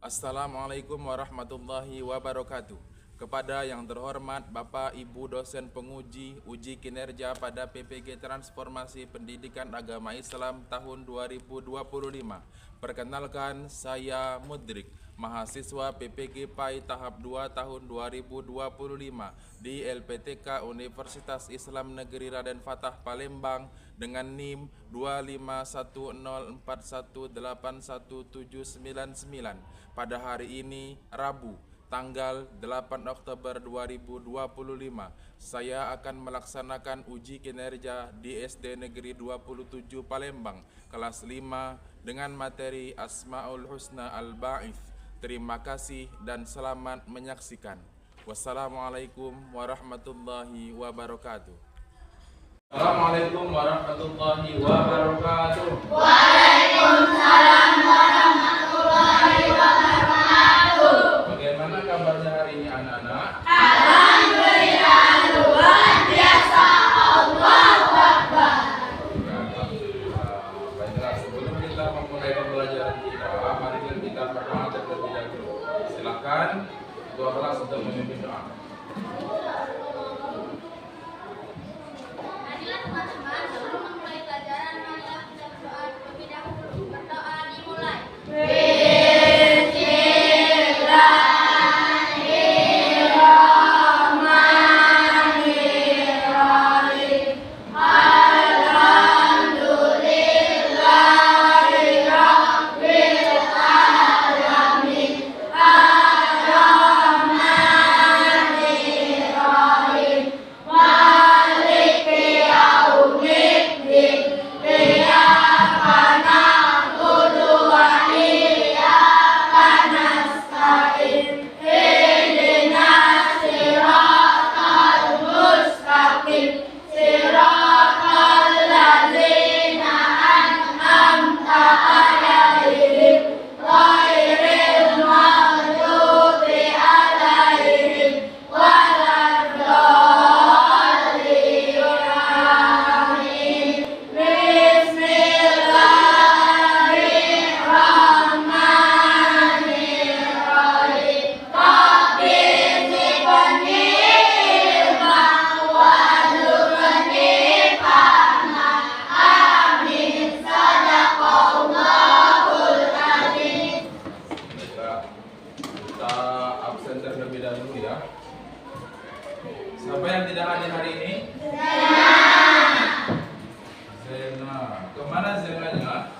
Assalamualaikum warahmatullahi wabarakatuh. Kepada yang terhormat Bapak Ibu dosen penguji uji kinerja pada PPG Transformasi Pendidikan Agama Islam tahun 2025. Perkenalkan, saya Mudrik, mahasiswa PPG PAI tahap 2 tahun 2025 di LPTK Universitas Islam Negeri Raden Fatah Palembang dengan NIM 25104181799 pada hari ini Rabu tanggal 8 Oktober 2025. Saya akan melaksanakan uji kinerja di SD Negeri 27 Palembang kelas 5 dengan materi Asmaul Husna Al-Ba'ith. Terima kasih dan selamat menyaksikan. Wassalamualaikum warahmatullahi wabarakatuh. Assalamualaikum warahmatullahi wabarakatuh. Waalaikumsalam warahmatullahi wabarakatuh. Bagaimana kabarnya hari ini anak-anak? Alhamdulillah luar biasa. Allahu Akbar. Alhamdulillah. Baiklah, sebelum kita memulai pembelajaran kita, mari kita berdoa terlebih dahulu. Silakan ketua kelas untuk memimpin doa. Marilah teman-teman, sebelum memulai pelajaran, marilah kita berdoa terlebih dahulu. Berdoa dimulai. Siapa yang tidak hadir hari ini? Zena. Kemana Zenanya?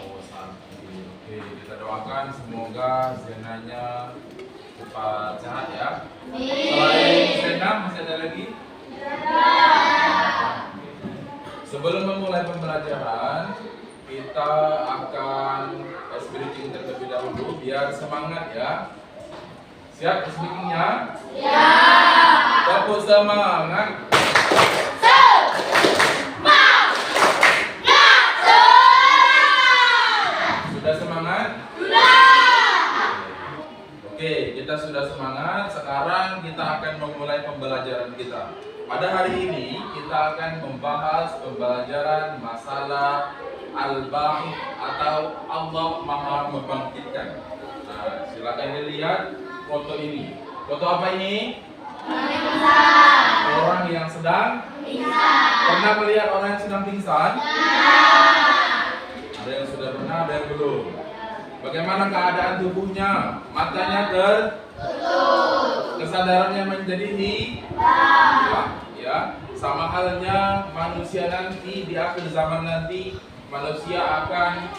Oh, sakit. Oke, kita doakan semoga Zenanya cepat sehat ya. Selain Zena masih ada lagi? Sebelum memulai pembelajaran, kita akan speaking terlebih dahulu biar semangat ya. Siap speakingnya? Ya. Tepuk semangat. Sudah semangat? Oke, kita sudah semangat. Sekarang kita akan memulai pembelajaran kita. Pada hari ini kita akan membahas pembelajaran masalah Al-Ba'ith atau Allah Maha Membangkitkan. Nah, silakan dilihat foto ini. Foto apa ini? Orang yang sedang pingsan. Pernah melihat orang yang sedang pingsan? Ada yang sudah pernah, ada yang belum. Bagaimana keadaan tubuhnya? Matanya tertutup. Kesadarannya menjadi hilang. Ya, sama halnya manusia nanti di akhir zaman nanti, manusia akan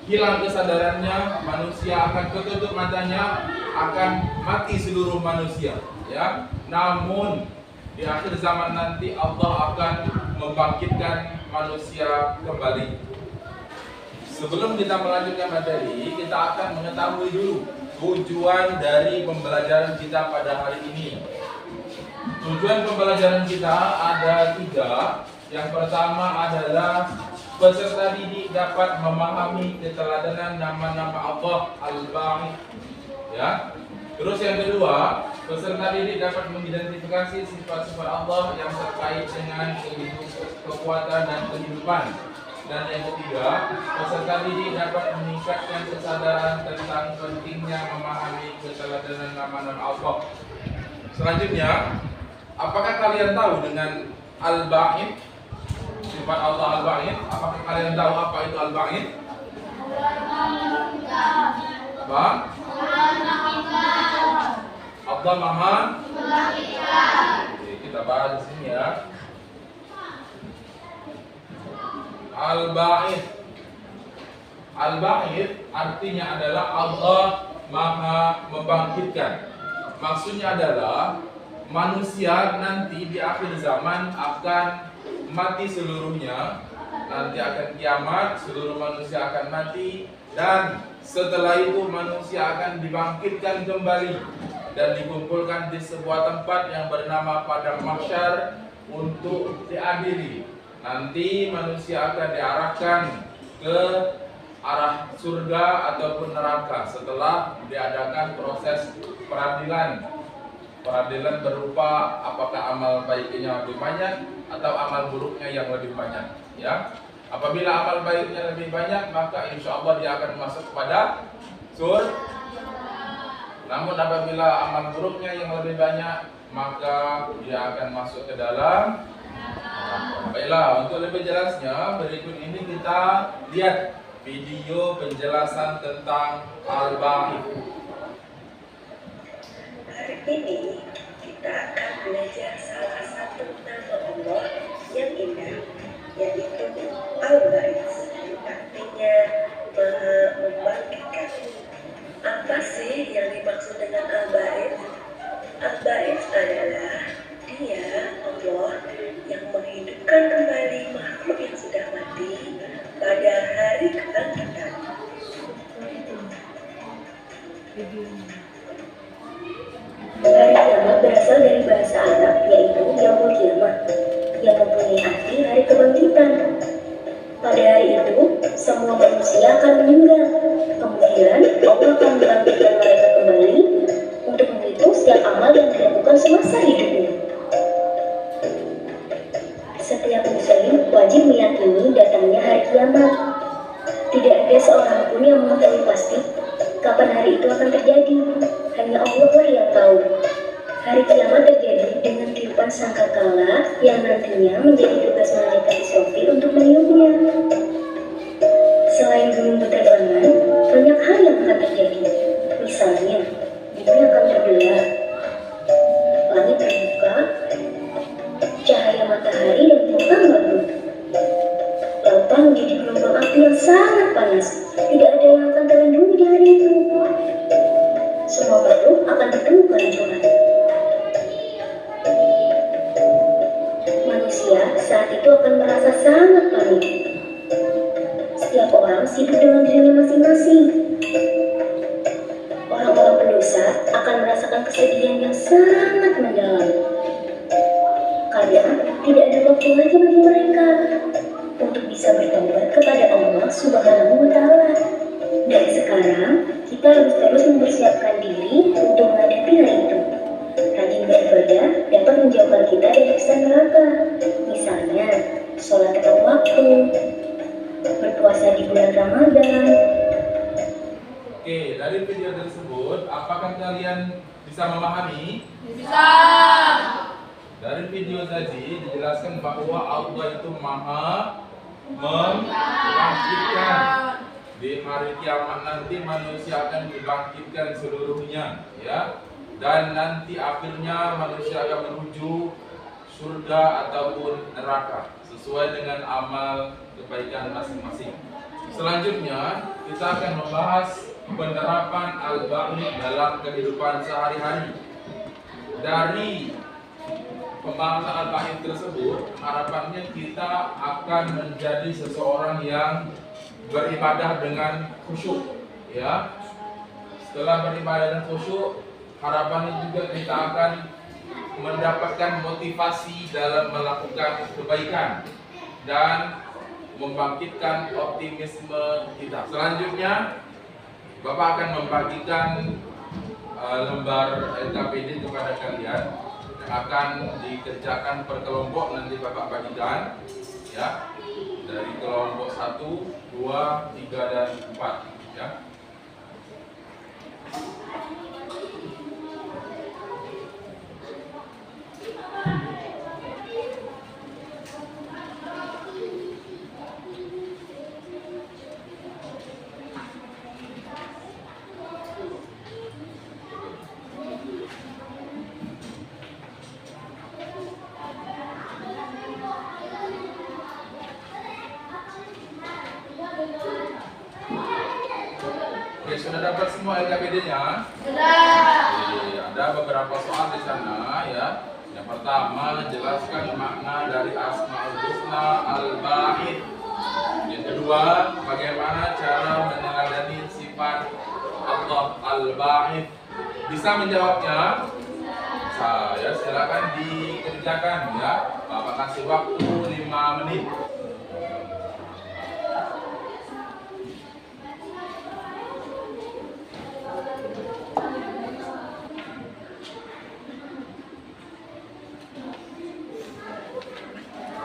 hilang kesadarannya, manusia akan tertutup matanya, akan mati seluruh manusia. Ya, namun di akhir zaman nanti Allah akan membangkitkan manusia kembali. Sebelum kita melanjutkan materi, kita akan mengetahui dulu tujuan dari pembelajaran kita pada hari ini. Tujuan pembelajaran kita ada 3. Yang pertama adalah peserta didik dapat memahami keteladanan nama-nama Allah Al-Ba'ith. Ya. Terus yang kedua, peserta didik dapat mengidentifikasi sifat-sifat Allah yang terkait dengan kekuatan dan kehidupan. Dan yang ketiga, peserta didik dapat meningkatkan kesadaran tentang pentingnya memahami keteladanan nama-nama Allah. Selanjutnya, apakah kalian tahu dengan Al-Ba'id? Sifat Allah Al-Ba'id. Apakah kalian tahu apa itu Al-Ba'id? Apa? Allah Maha. Oke, kita bahas di sini ya. Al-Ba'id. Al-Ba'id artinya adalah Allah Maha membangkitkan. Maksudnya adalah manusia nanti di akhir zaman akan mati seluruhnya. Nanti akan kiamat, seluruh manusia akan mati, dan setelah itu manusia akan dibangkitkan kembali dan dikumpulkan di sebuah tempat yang bernama Padang Mahsyar untuk diadili. Nanti manusia akan diarahkan ke arah surga ataupun neraka setelah diadakan proses peradilan. Peradilan berupa apakah amal baiknya lebih banyak atau amal buruknya yang lebih banyak, ya. Apabila amal baiknya lebih banyak, maka insya Allah dia akan masuk kepada surga. Namun apabila amal buruknya yang lebih banyak, maka dia akan masuk ke dalam neraka. Baiklah, untuk lebih jelasnya berikut ini kita lihat video penjelasan tentang Al-Ba'id. Hari ini kita akan belajar salah satu nama Allah yang indah, yaitu Al-Ba'id, artinya Maha membangkitkan. Apa sih yang dimaksud dengan Al-Ba'id? Al-Ba'id adalah Dia, Allah, yang menghidupkan kembali makhluk yang sudah mati pada hari kebangkitan. Hari kiamat berasal dari bahasa Arab, yaitu Yaumul Qiyamah, yang mempunyai arti hari kebangkitan. Pada hari itu, semua manusia akan meninggal. Kemudian, Allah akan membangkitkan mereka kembali untuk menghitung setiap amal yang dilakukan semasa hidupnya. Setiap muslim wajib meyakini datangnya hari kiamat. Tidak ada seorang pun yang mengetahui pasti kapan hari itu akan terjadi. Hanya Allah lah yang tahu. Hari kiamat terjadi dengan tiupan sangkakala yang nantinya menjadi tugas malaikat Israfil untuk meniupnya. Selain gunung berterbangan, banyak hal yang akan terjadi. Misalnya, bumi akan terbelah, langit terbuka, cahaya matahari dan bintang meredup. Lautan menjadi gelombang api yang sangat panas. Tidak ada yang akan terlindungi di hari itu. Semua makhluk akan bertemu kehancuran. Manusia saat itu akan merasa sangat panik. Setiap orang sibuk dengan dirinya masing-masing. Orang-orang pendosa akan merasakan kesedihan yang sangat mendalam. Karena tidak ada waktu lagi bagi mereka untuk bisa bertobat kepada Allah Subhanahu wa Ta'ala. Dari sekarang, kita harus terus mempersiapkan diri untuk menghadapi hari itu. Rajin beribadah dapat menjauhkan kita dari siksa neraka. Misalnya, sholat tepat waktu, berpuasa di bulan Ramadan. Oke, dari video tersebut, apakah kalian bisa memahami? Bisa. Dari video tadi dijelaskan bahwa Allah itu Maha membangkitkan. Di hari kiamat nanti manusia akan dibangkitkan seluruhnya, ya. Dan nanti akhirnya manusia akan menuju surga ataupun neraka sesuai dengan amal kebaikan masing-masing. Selanjutnya kita akan membahas penerapan Al-Ba'id dalam kehidupan sehari-hari. Dari pembahasan Al-Ba'id tersebut, harapannya kita akan menjadi seseorang yang beribadah dengan khusyuk, ya. Setelah beribadah dengan khusyuk, harapannya juga kita akan mendapatkan motivasi dalam melakukan kebaikan dan membangkitkan optimisme kita. Selanjutnya, Bapak akan membagikan lembar LKPD kepada kalian yang akan dikerjakan per kelompok, nanti Bapak bagikan, ya. dari kelompok 1, 2, 3, dan 4 ya. Oke, sudah dapat semua LKPD-nya? Sudah. Oke, ada beberapa soal di sana ya. Yang pertama, jelaskan makna dari Asmaul Husna Al-Ba'id. Yang kedua, bagaimana cara meneladani sifat Allah Al-Ba'id. Bisa menjawabnya? Saya silakan dikerjakan ya. Bapak kasih waktu 5 menit.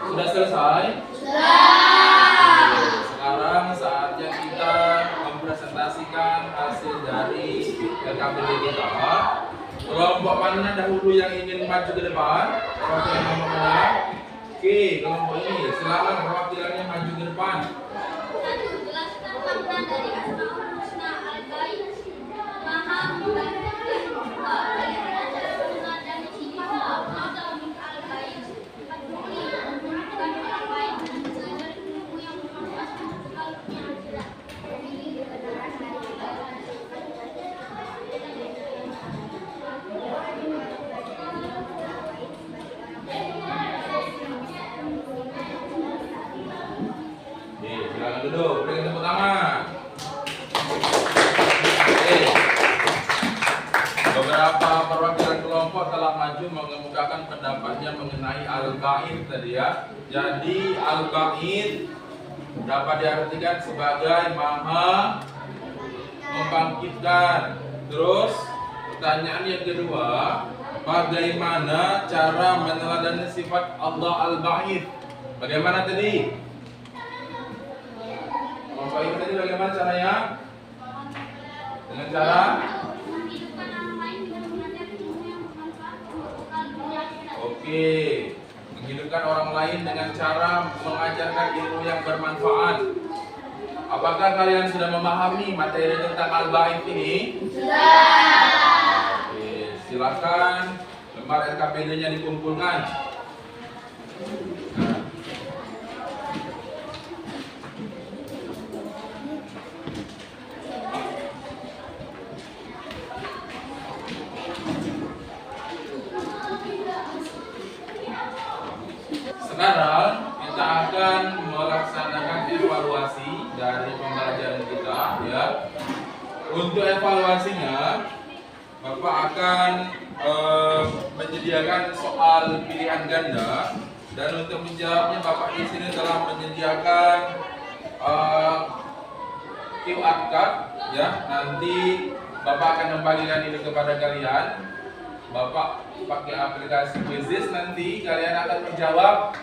Sudah selesai? Sudah. Sekarang saatnya kita mempresentasikan hasil dari LKPD kita. Kelompok mana dahulu yang ingin maju ke depan? Perwakilan kelompok mana? Oke, kelompok ini silakan perwakilannya maju ke depan. 1. Jelaskan makna dari Asmaul Husna Al-Ba'id. Maha membantu. 2. Bagaimana cara meneladani sifat Allah Al-Ba'id. 4. Bukan orang lain. Belajar ilmu yang bermanfaat untuk kalbunya akhirat. Oke, silakan duduk. Berikan tepuk tangan. Oke. Beberapa perwakilan kelompok telah maju mengemukakan pendapatnya mengenai Al-Ba'id tadi ya. Jadi Al-Ba'id dapat diartikan sebagai maha membangkitkan. Terus pertanyaan yang kedua, bagaimana cara meneladani sifat Allah Al-Ba'id? Bagaimana tadi? Kelompok ini tadi bagaimana caranya? Dengan cara Menghidupkan orang lain dengan mengajar ilmu yang bermanfaat untuk kalbunya akhirat. oke, menghidupkan orang lain dengan cara mengajarkan ilmu yang bermanfaat. Apakah kalian sudah memahami materi tentang Al-Ba'id ini? Sudah. Oke, silakan lembar LKPD-nya dikumpulkan. Sekarang kita akan melaksanakan evaluasi dari pembelajaran kita ya. Untuk evaluasinya, Bapak akan menyediakan soal pilihan ganda dan untuk menjawabnya Bapak di sini telah menyediakan QR card ya. Nanti Bapak akan membagikan ini kepada kalian. Bapak pakai aplikasi Quizzes, nanti kalian akan menjawab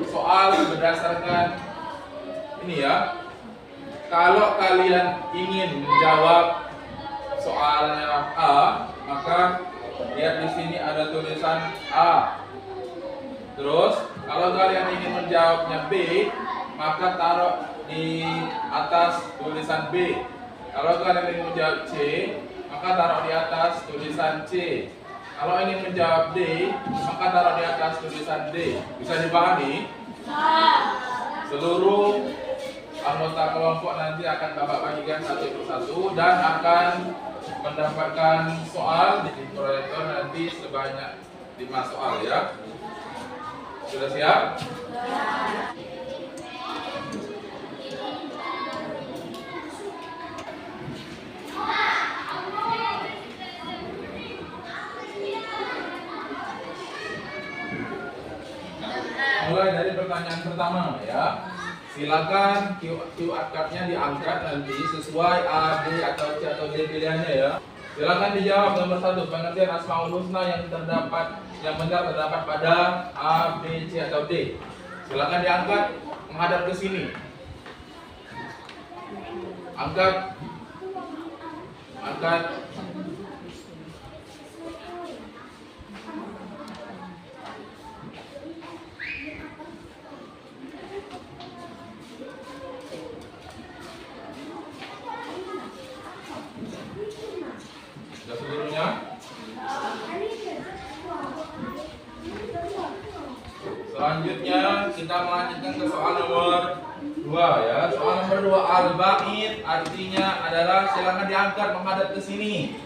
soal berdasarkan ini ya. Kalau kalian ingin menjawab soalnya A, maka lihat di sini ada tulisan A. Terus kalau kalian ingin menjawabnya B, maka taruh di atas tulisan B. Kalau kalian ingin menjawab C, maka taruh di atas tulisan C. Kalau ingin menjawab D, maka taruh di atas tulisan D. Bisa dipahami? Seluruh anggota kelompok nanti akan Bapak bagikan satu persatu dan akan mendapatkan soal di proyektor nanti sebanyak 5 soal ya. Sudah siap? Mulai dari pertanyaan pertama ya. Silakan QR card-nya diangkat nanti sesuai A, B atau C atau D pilihannya ya. Silakan dijawab nomor 1, pengertian Asmaul Husna yang benar terdapat pada A, B, C atau D. Silakan diangkat. menghadap ke sini. Angkat. Sudah seluruhnya. Selanjutnya kita melanjutkan ke soal nomor 2 ya. Soal nomor 2 al-ba'id artinya adalah silakan diangkat menghadap ke sini.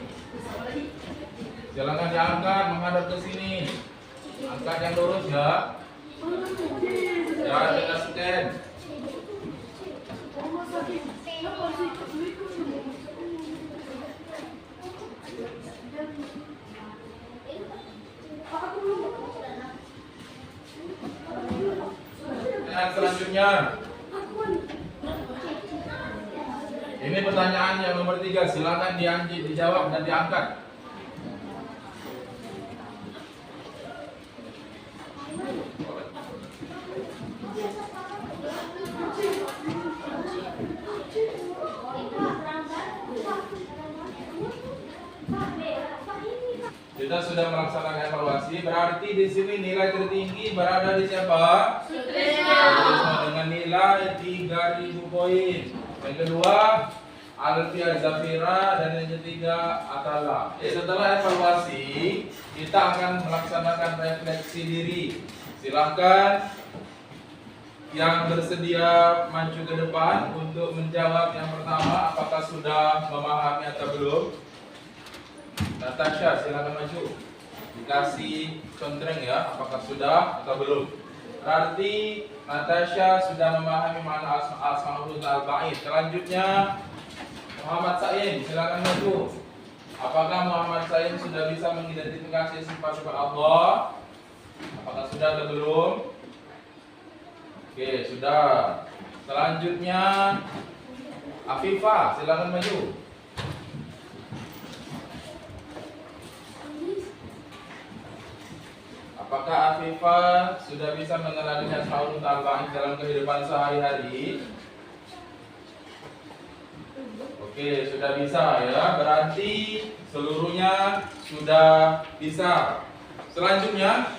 Silakan diangkat menghadap ke sini. Angkat yang lurus ya. Jangan kita scan. Pertanyaan selanjutnya. Ini pertanyaan yang nomor 3. Silakan dijawab dan diangkat. Kita sudah melaksanakan evaluasi, berarti di sini nilai tertinggi berada di siapa? Sutrisno dengan nilai 3000 poin. Yang kedua, Alfia Zafira, dan yang ketiga Atala. Setelah evaluasi, kita akan melaksanakan refleksi diri. Silakan yang bersedia maju ke depan untuk menjawab yang pertama, apakah sudah memahami atau belum? Natasha, silakan maju. Dikasih contreng ya, apakah sudah atau belum? Berarti Natasha sudah memahami makna asmaul al-ba'id. Selanjutnya Muhammad Sain, silakan maju. Apakah Muhammad Sain sudah bisa mengidentifikasi sifat-sifat Allah? Apakah sudah atau belum? Oke, sudah. Selanjutnya Afifah, silakan maju. Apakah Afifah sudah bisa mengenali asmaul al-ba'id dalam kehidupan sehari-hari? Oke, sudah bisa ya. Berarti seluruhnya sudah bisa. Selanjutnya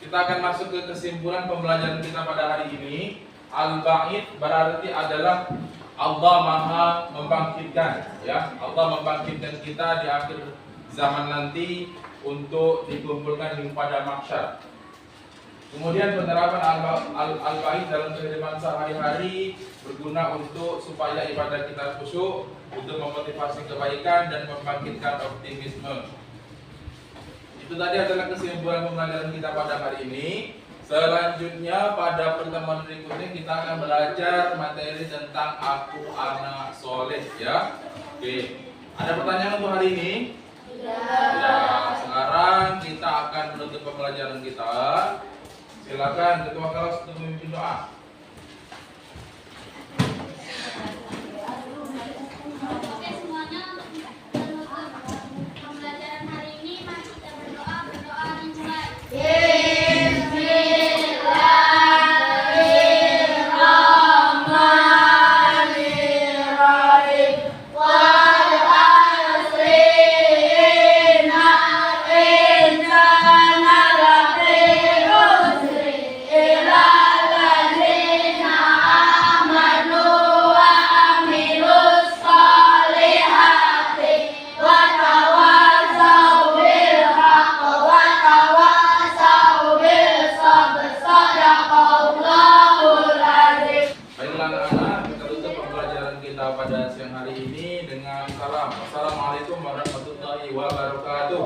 kita akan masuk ke kesimpulan pembelajaran kita pada hari ini. Al-ba'id berarti adalah Allah Maha membangkitkan ya. Allah membangkitkan kita di akhir zaman nanti untuk dikumpulkan pada mahsyar. Kemudian penerapan al-ba'id dalam kehidupan sehari-hari berguna untuk supaya ibadah kita khusyuk, untuk memotivasi kebaikan dan membangkitkan optimisme. Itu tadi adalah kesimpulan pembelajaran kita pada hari ini. Selanjutnya pada pertemuan berikutnya kita akan belajar materi tentang aku anak soleh ya. Oke. Ada pertanyaan untuk hari ini? Ya, sekarang kita akan menutup pembelajaran kita. Silakan ketua kelas untuk memimpin doa. Oke semuanya, untuk menutup pembelajaran hari ini, mari kita berdoa dimulai. Baiklah anak-anak, kita tutup pembelajaran kita pada siang hari ini dengan salam. Assalamualaikum warahmatullahi wabarakatuh.